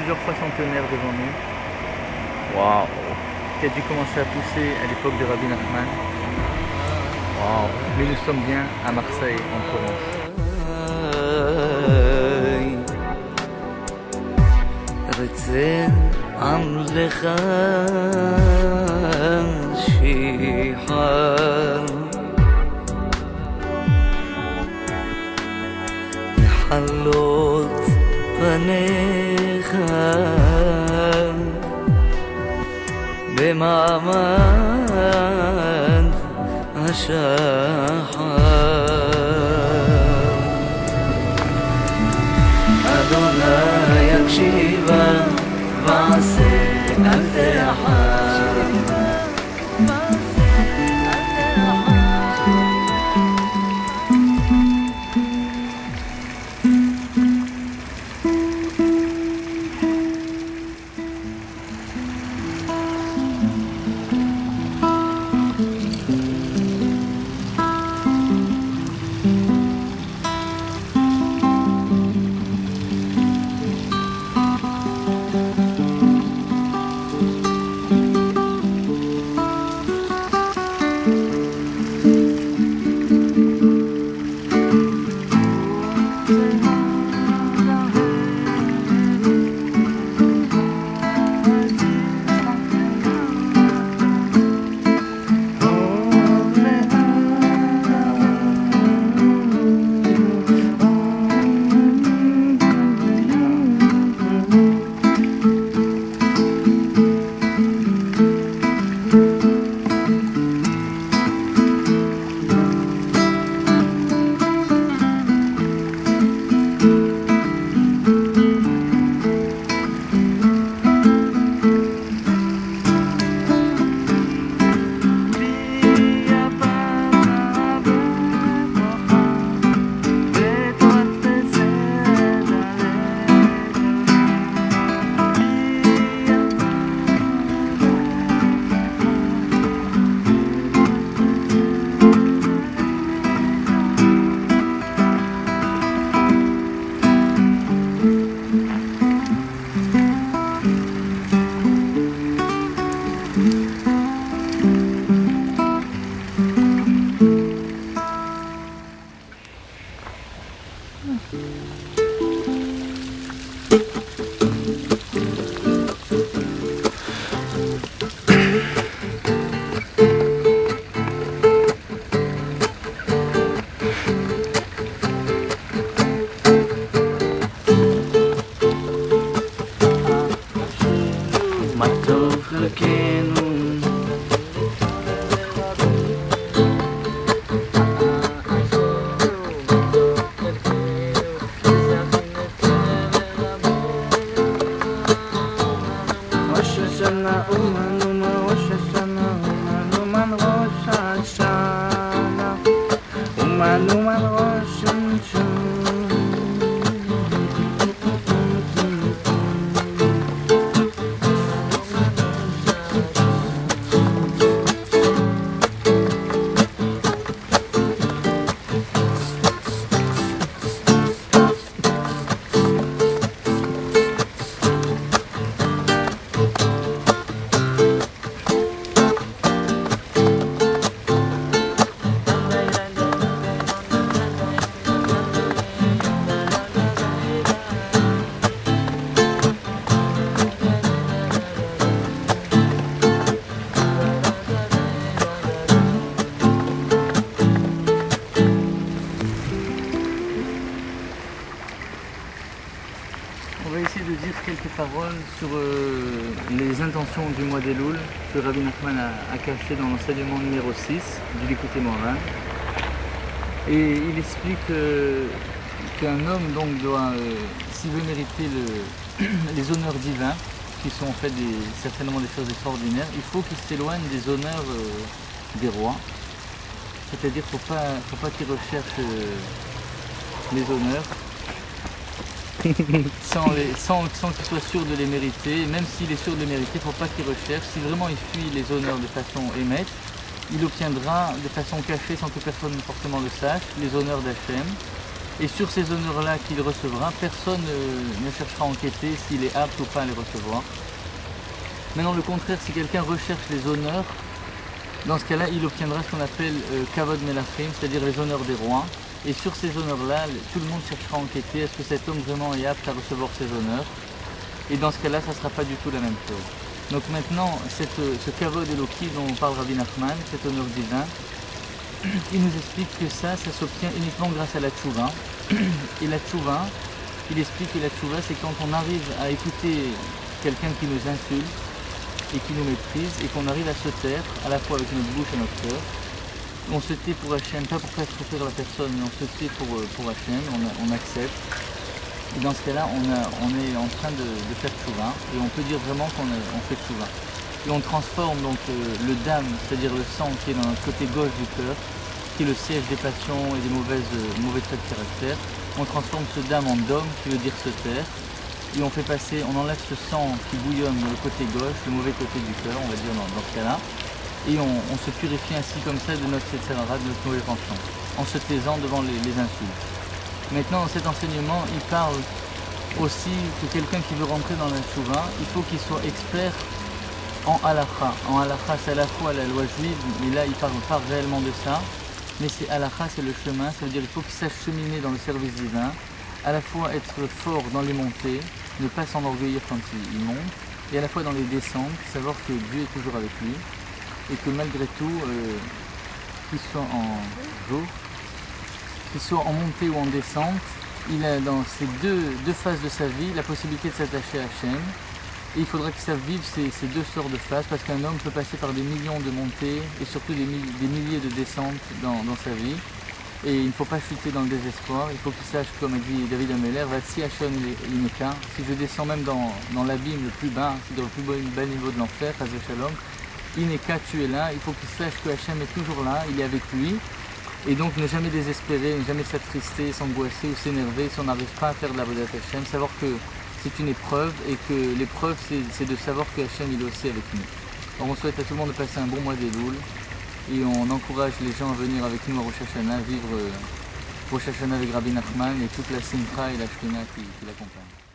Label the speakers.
Speaker 1: plusieurs fois centenaire devant nous,
Speaker 2: Waouh.
Speaker 1: qui a dû commencer à pousser à l'époque de Rabbi Nachman.
Speaker 2: Waouh.
Speaker 1: Mais nous sommes bien à Marseille, en Provence.
Speaker 3: حلوت פניך במעמד השחר אדוני יקשיבה ועשה אל תרחם מה טוב חלקנו ראש השנה אומן אומן ראש השנה אומן אומן ראש השנה אומן אומן ראש השנה
Speaker 1: On va essayer de dire quelques paroles sur les intentions du mois d'Elul que Rabbi Nachman a caché dans l'enseignement numéro 6 du Likutei Moharan. Et il explique qu'un homme donc doit, s'il veut mériter les honneurs divins, qui sont en fait certainement des choses extraordinaires, il faut qu'il s'éloigne des honneurs des rois. C'est-à-dire qu'il ne faut pas qu'il recherche les honneurs sans qu'il soit sûr de les mériter. Même s'il est sûr de les mériter, il ne faut pas qu'il recherche. Si vraiment il fuit les honneurs de façon émette, il obtiendra de façon cachée, sans que personne forcément le sache, les honneurs d'Hachem. Et sur ces honneurs-là qu'il recevra, personne ne cherchera à enquêter s'il est apte ou pas à les recevoir. Maintenant, le contraire, si quelqu'un recherche les honneurs, dans ce cas-là, il obtiendra ce qu'on appelle Kavod Melachim, c'est-à-dire les honneurs des rois. Et sur ces honneurs-là, tout le monde cherchera à enquêter, est-ce que cet homme vraiment est apte à recevoir ces honneurs? Et dans ce cas-là, ça ne sera pas du tout la même chose. Donc maintenant, ce Kavod Eloki dont parle Rabbi Nachman, cet honneur divin, il nous explique que ça s'obtient uniquement grâce à la tchouva. Et la tchouva, il explique que la tchouva, c'est quand on arrive à écouter quelqu'un qui nous insulte et qui nous méprise, et qu'on arrive à se taire, à la fois avec notre bouche et notre cœur. On se tait pour Hachem, pas pour faire souffrir la personne, mais on se tait pour Hachem, on accepte. Et dans ce cas-là, on est en train de faire tchouva, et on peut dire vraiment qu'on fait tchouva. Et on transforme donc le dam, c'est-à-dire le sang qui est dans notre côté gauche du cœur, qui est le siège des passions et des mauvais traits de caractère. On transforme ce dam en dom, qui veut dire se taire, et on enlève ce sang qui bouillonne dans le côté gauche, le mauvais côté du cœur, on va dire dans ce cas-là, et on se purifie ainsi comme ça de notre Yetzerara, de notre mauvais penchant, en se taisant devant les insultes. Maintenant, dans cet enseignement, il parle aussi que quelqu'un qui veut rentrer dans la tchouva, il faut qu'il soit expert en halakha. En halakha, c'est à la fois la loi juive, mais là, il ne parle pas réellement de ça, mais c'est halakha, c'est le chemin, ça veut dire qu'il faut qu'il sache cheminer dans le service divin, à la fois être fort dans les montées, ne pas s'enorgueillir quand il monte, et à la fois dans les descentes, savoir que Dieu est toujours avec lui, et que malgré tout, qu'il soit en montée ou en descente, il a dans ces deux phases de sa vie la possibilité de s'attacher à Hachem, et il faudra qu'il sache vivre ces deux sortes de phases, parce qu'un homme peut passer par des millions de montées, et surtout des milliers de descentes dans sa vie. Et il ne faut pas chuter dans le désespoir, il faut qu'il sache, comme a dit David Ameller, si Hachem l'ineka, si je descends même dans l'abîme le plus bas, dans le plus bas niveau de l'enfer, Chas v'Shalom, Ineka, tu es là, il faut qu'il sache que Hachem est toujours là, il est avec lui, et donc ne jamais désespérer, ne jamais s'attrister, s'angoisser ou s'énerver si on n'arrive pas à faire de la Avodat Hachem, savoir que c'est une épreuve, et que l'épreuve c'est de savoir que Hachem il est aussi avec nous. Alors on souhaite à tout le monde de passer un bon mois d'Elul. Et on encourage les gens à venir avec nous à Rosh Hashanah, vivre Rosh Hashanah avec Rabbi Nachman et toute la Simcha et la Shekhinah qui l'accompagnent.